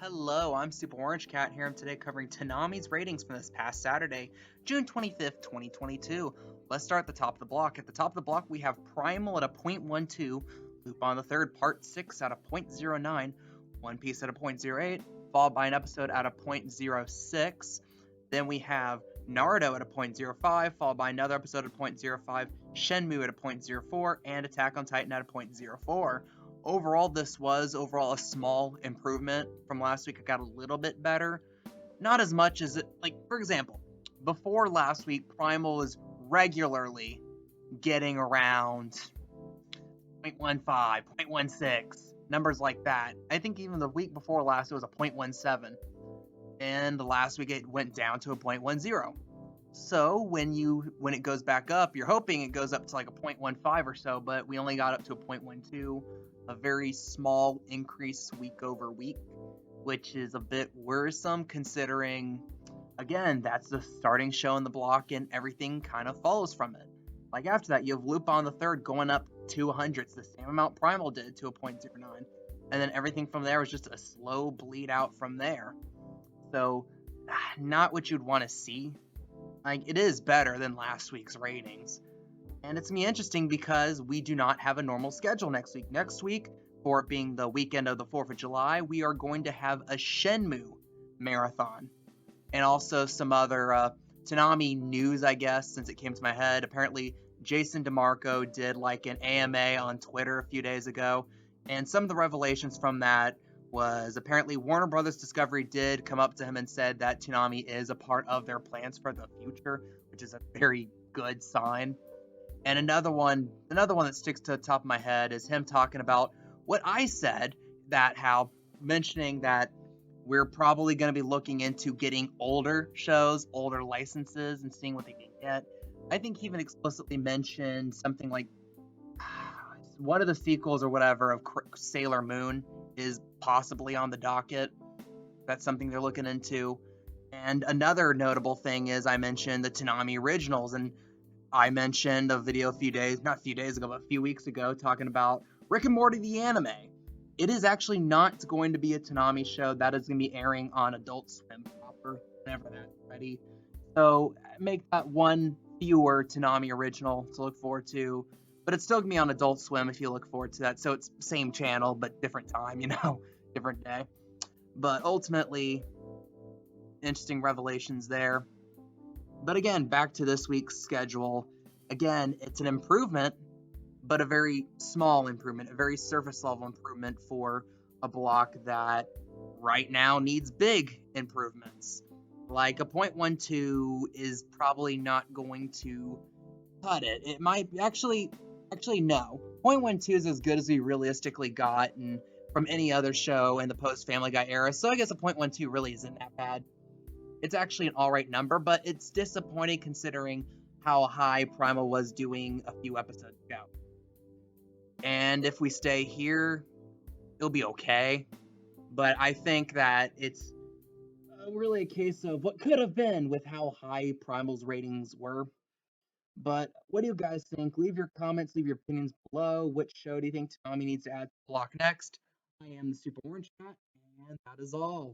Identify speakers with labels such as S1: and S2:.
S1: Hello, I'm Super Orange Cat here. I'm today covering Toonami's ratings from this past Saturday, June 25th, 2022. Let's start at the top of the block. At the top of the block, we have Primal at a 0.12, Lupin the Third Part 6 at a 0.09, One Piece at a 0.08, followed by an episode at a 0.06. Then we have Naruto at a 0.05, followed by another episode at a 0.05, Shenmue at a 0.04, and Attack on Titan at a 0.04. Overall, this was a small improvement from last week. It got a little bit better. Not as much as it, like, for example, before last week, Primal was regularly getting around 0.15, 0.16, numbers like that. I think even the week before last, it was a 0.17. And the last week, it went down to a 0.10. So when it goes back up, you're hoping it goes up to like a 0.15 or so, but we only got up to a 0.12, a very small increase week over week, which is a bit worrisome considering, again, that's the starting show in the block and everything kind of follows from it. Like after that, you have Lupin the Third going up 200. It's the same amount Primal did to a 0.09. And then everything from there was just a slow bleed out from there. So, not what you'd want to see. Like, it is better than last week's ratings. And it's going to be interesting because we do not have a normal schedule next week. Next week, for it being the weekend of the 4th of July, we are going to have a Shenmue marathon. And also some other Toonami news, I guess, since it came to my head. Apparently, Jason DeMarco did like an AMA on Twitter a few days ago. And some of the revelations from that was apparently Warner Brothers Discovery did come up to him and said that Toonami is a part of their plans for the future, which is a very good sign. And another one that sticks to the top of my head is him talking about what I said, that how mentioning that we're probably going to be looking into getting older shows, older licenses, and seeing what they can get. I think he even explicitly mentioned something like one of the sequels or whatever of Sailor Moon is possibly on the docket. That's something they're looking into. And another notable thing is I mentioned the Toonami originals, and I mentioned a video a few weeks ago, talking about Rick and Morty the anime. It is actually not going to be a Toonami show. That is going to be airing on Adult Swim proper whenever that's ready. So make that one fewer Toonami original to look forward to. But it's still going to be on Adult Swim if you look forward to that. So it's same channel, but different time, different day. But ultimately, interesting revelations there. But again, back to this week's schedule. Again, it's an improvement, but a very small improvement, a very surface level improvement for a block that right now needs big improvements. Like a 0.12 is probably not going to cut it. It might actually no. 0.12 is as good as we realistically gotten from any other show in the post Family Guy era. So I guess a 0.12 really isn't that bad. It's actually an alright number, but it's disappointing considering how high Primal was doing a few episodes ago. And if we stay here, it'll be okay. But I think that it's really a case of what could have been with how high Primal's ratings were. But what do you guys think? Leave your comments, leave your opinions below. Which show do you think Toonami needs to add to the block next? I am the Super Orange Cat, and that is all.